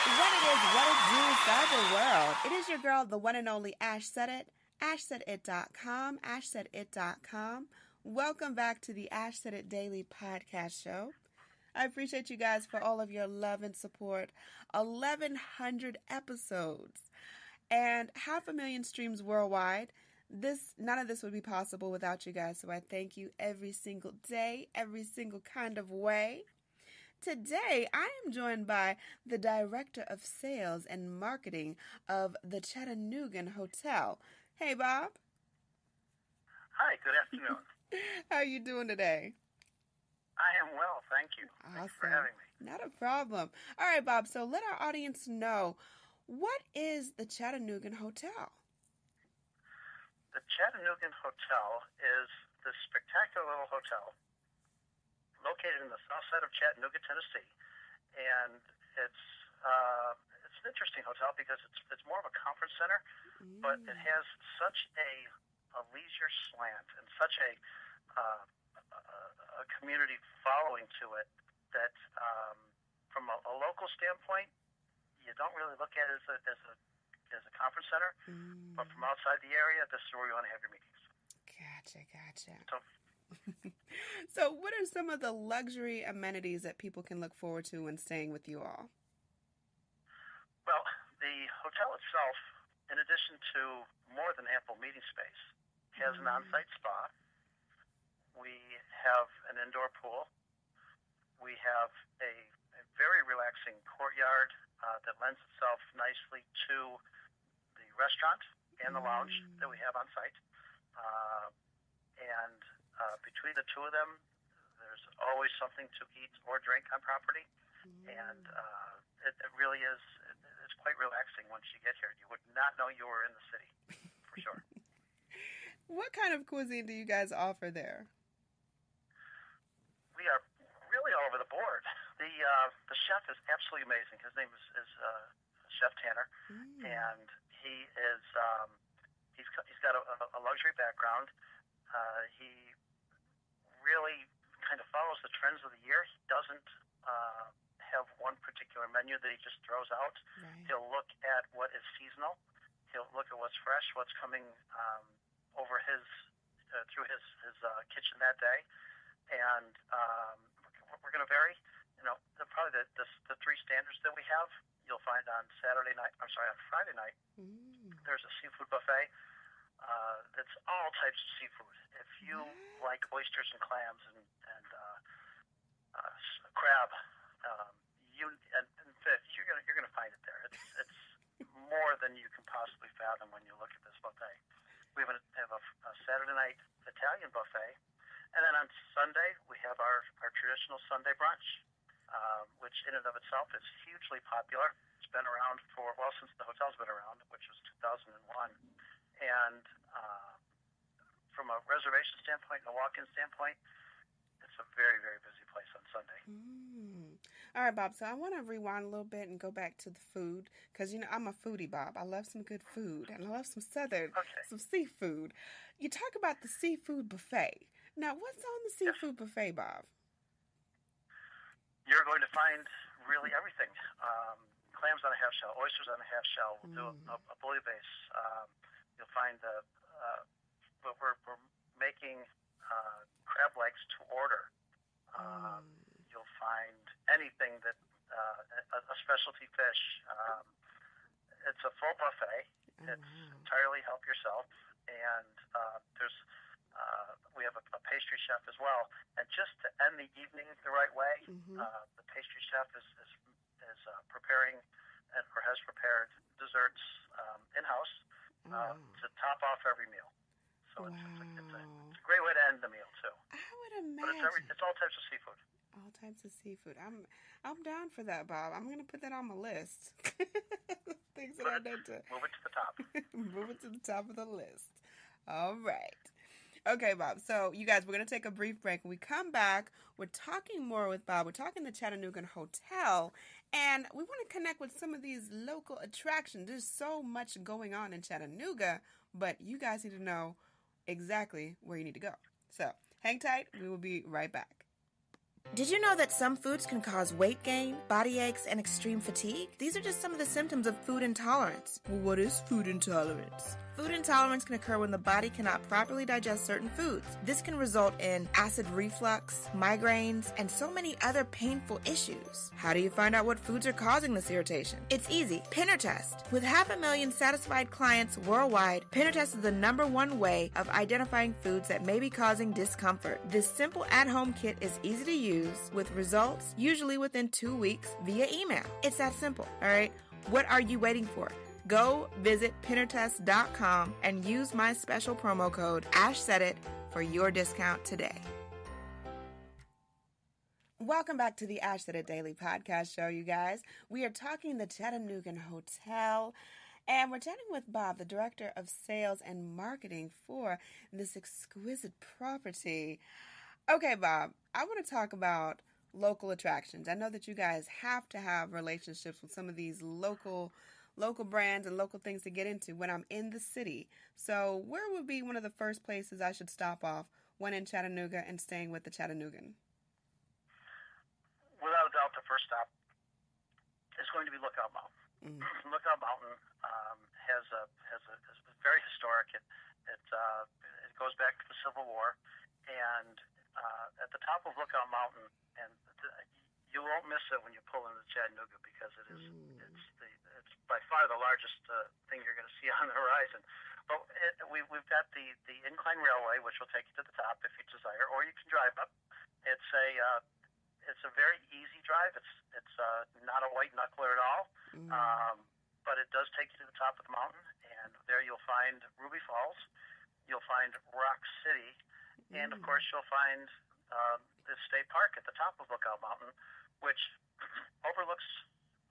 What it do, cyber world. It is your girl, the one and only Ash Said It, ashsaidit.com, ashsaidit.com. Welcome back to the Ash Said It Daily Podcast Show. I appreciate you guys for all of your love and support. 1,100 episodes and 500,000 streams worldwide. None of this would be possible without you guys, so I thank you every single day, every single kind of way. Today, I am joined by the Director of Sales and Marketing of the Chattanoogan Hotel. Hey, Bob. Hi, good afternoon. How are you doing today? I am well, thank you. Awesome. Thanks for having me. Not a problem. All right, Bob, so let our audience know, what is the Chattanoogan Hotel? The Chattanoogan Hotel is this spectacular little hotel located in the south side of Chattanooga, Tennessee, and it's an interesting hotel because it's more of a conference center, but it has such a leisure slant and such a community following to it that from a local standpoint, you don't really look at it as a conference center, but from outside the area, this is where you want to have your meetings. Gotcha. So, So what are some of the luxury amenities that people can look forward to when staying with you all? well, the hotel itself, in addition to more than ample meeting space, has an on-site spa. We have an indoor pool. We have a very relaxing courtyard that lends itself nicely to the restaurant and the lounge that we have on site. And between the two of them, there's always something to eat or drink on property. And it really is, it's quite relaxing once you get here. You would not know you were in the city, for sure. What kind of cuisine do you guys offer there? We are really all over the board. The chef is absolutely amazing. His name is Chef Tanner, and he's got a luxury background. He really kind of follows the trends of the year. He doesn't have one particular menu that he just throws out. Right. He'll look at what is seasonal. He'll look at what's fresh, what's coming over through his kitchen that day, and we're going to vary. Probably the three standards that we have, you'll find on Friday night. There's a seafood buffet. That's all types of seafood. If you like oysters and clams and crab, and fish, you're gonna find it there. It's more than you can possibly fathom when you look at this buffet. We have a Saturday night Italian buffet, and then on Sunday we have our traditional Sunday brunch, which in and of itself is hugely popular. It's been around since the hotel's been around, which was 2001. And from a reservation standpoint and a walk-in standpoint, it's a very, very busy place on Sunday. All right, Bob, so I want to rewind a little bit and go back to the food, because, I'm a foodie, Bob. I love some good food, and I love some some seafood. You talk about the seafood buffet. Now, what's on the seafood buffet, Bob? You're going to find really everything. Clams on a half shell, oysters on a half shell. We'll do a bouillabaisse. You'll find we're making crab legs to order. You'll find anything that a specialty fish. It's a full buffet. It's entirely help yourself, and we have a pastry chef as well. And just to end the evening the right way, the pastry chef is preparing or has prepared desserts in-house to top off every meal. So it's a great way to end the meal too. I would imagine. But it's all types of seafood. All types of seafood. I'm down for that, Bob. I'm gonna put that on my list. Things that I need to move it to the top. Move it to the top of the list. All right. Okay, Bob. So, you guys, we're going to take a brief break. When we come back, we're talking more with Bob. We're talking the Chattanoogan Hotel, and we want to connect with some of these local attractions. There's so much going on in Chattanooga, but you guys need to know exactly where you need to go. So, hang tight. We will be right back. Did you know that some foods can cause weight gain, body aches, and extreme fatigue? These are just some of the symptoms of food intolerance. Well, what is food intolerance? Food intolerance can occur when the body cannot properly digest certain foods. This can result in acid reflux, migraines, and so many other painful issues. How do you find out what foods are causing this irritation? It's easy. Pinner Test. With 500,000 satisfied clients worldwide, Pinner Test is the #1 way of identifying foods that may be causing discomfort. This simple at-home kit is easy to use with results usually within 2 weeks via email. It's that simple, all right? What are you waiting for? Go visit pinnertest.com and use my special promo code AshSaidIt for your discount today. Welcome back to the Ash Said It Daily podcast show, you guys. We are talking the Chattanoogan Hotel, and we're chatting with Bob, the Director of Sales and Marketing for this exquisite property. Okay, Bob, I want to talk about local attractions. I know that you guys have to have relationships with some of these local brands and local things to get into when I'm in the city. So where would be one of the first places I should stop off when in Chattanooga and staying with the Chattanoogan? Without a doubt, the first stop is going to be Lookout Mountain. Lookout Mountain is very historic. It goes back to the Civil War, and at the top of Lookout Mountain, and you won't miss it when you pull into Chattanooga because it's by far the largest thing you're going to see on the horizon. But we've got the incline railway, which will take you to the top if you desire, or you can drive up. It's a very easy drive. It's not a white knuckler at all, but it does take you to the top of the mountain, and there you'll find Ruby Falls, you'll find Rock City, and of course you'll find the state park at the top of Lookout Mountain, which overlooks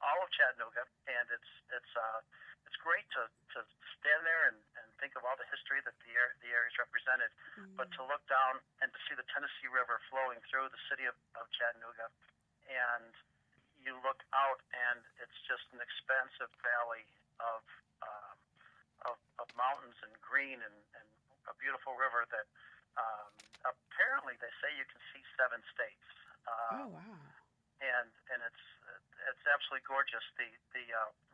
all of Chattanooga, and it's great to stand there and think of all the history that the area's represented, but to look down and to see the Tennessee River flowing through the city of Chattanooga, and you look out and it's just an expansive valley of mountains and green and a beautiful river that apparently they say you can see 7 states. Oh wow! And it's absolutely gorgeous. The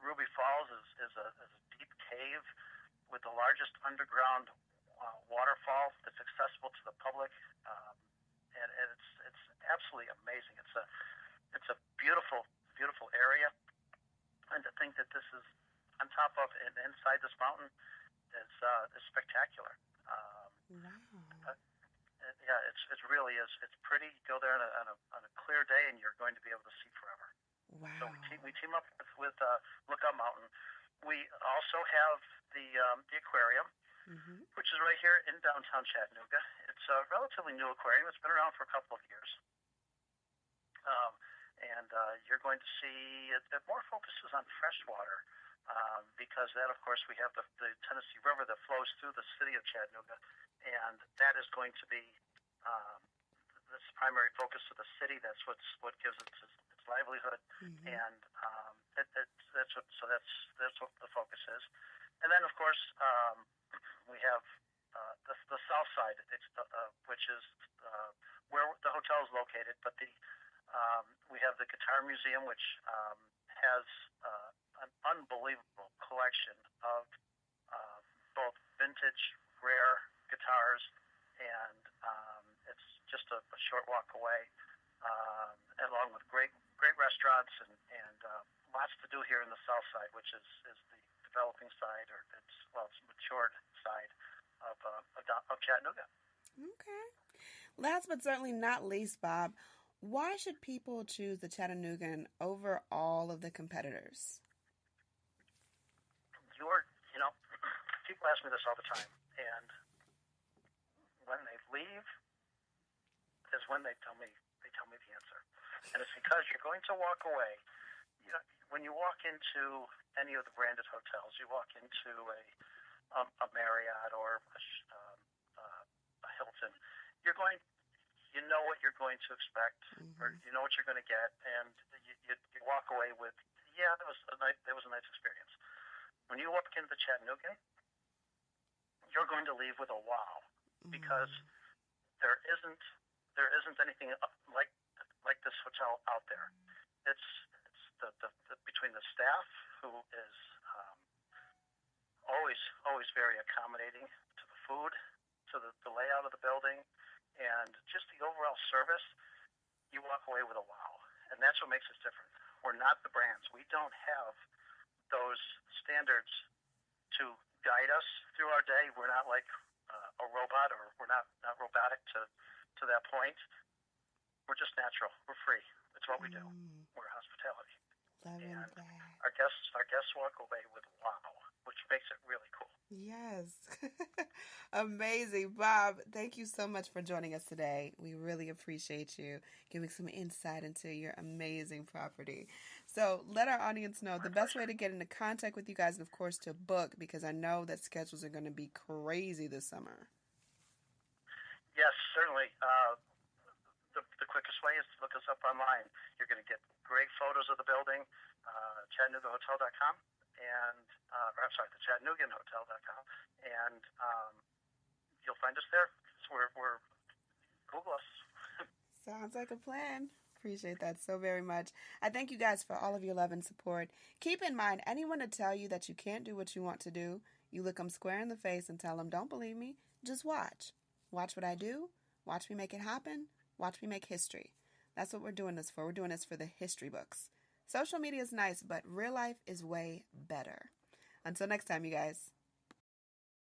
Ruby Falls is a deep cave with the largest underground waterfall that's accessible to the public, and it's absolutely amazing. It's a beautiful area, and to think that this is on top of and inside this mountain is spectacular. Wow. Yeah, it really is. It's pretty. Go there on a clear day, and you're going to be able to see forever. Wow. So we team up with Lookout Mountain. We also have the aquarium, which is right here in downtown Chattanooga. It's a relatively new aquarium. It's been around for a couple of years, and you're going to see it more focuses on freshwater. Because that, of course, we have the Tennessee River that flows through the city of Chattanooga, and that is going to be this primary focus of the city. That's what gives it its livelihood, and that's what the focus is. And then, of course, we have the south side, which is where the hotel is located. But we have the Guitar Museum, which has an unbelievable collection of both vintage, rare guitars, and it's just a short walk away, along with great restaurants and lots to do here in the south side, which is the developing side, or it's matured side of Chattanooga. Okay. Last but certainly not least, Bob, why should people choose the Chattanoogan over all of the competitors? People ask me this all the time, and when they leave is when they tell me the answer, and it's because you're going to walk away. When you walk into any of the branded hotels, you walk into a Marriott or a Hilton, you know what you're going to expect, or you know what you're going to get, and you walk away with, that was a nice experience. When you walk into the Chattanooga, you're going to leave with a wow, because there isn't anything like like this hotel out there. It's the between the staff, who is always very accommodating to the food, to the layout of the building, and just the overall service. You walk away with a wow, and that's what makes us different. We're not the brands. We don't have those standards to guide us through our day. We're not like a robot, or we're not robotic to that point. We're just natural. We're free. It's what we do. We're hospitality. Loving And that. our guests walk away with wow, which makes it really cool. Yes. Amazing. Bob, thank you so much for joining us today. We really appreciate you giving some insight into your amazing property. So let our audience know the best way to get into contact with you guys, and of course to book, because I know that schedules are going to be crazy this summer. Yes, certainly. The quickest way is to look us up online. You're going to get great photos of the building, ChattanoogaHotel.com, and the ChattanooganHotel.com, and you'll find us there. So we're Google us. Sounds like a plan. Appreciate that so very much. I thank you guys for all of your love and support. Keep in mind, anyone to tell you that you can't do what you want to do, you look them square in the face and tell them, don't believe me, just watch. Watch what I do. Watch me make it happen. Watch me make history. That's what we're doing this for. We're doing this for the history books. Social media is nice, but real life is way better. Until next time, you guys.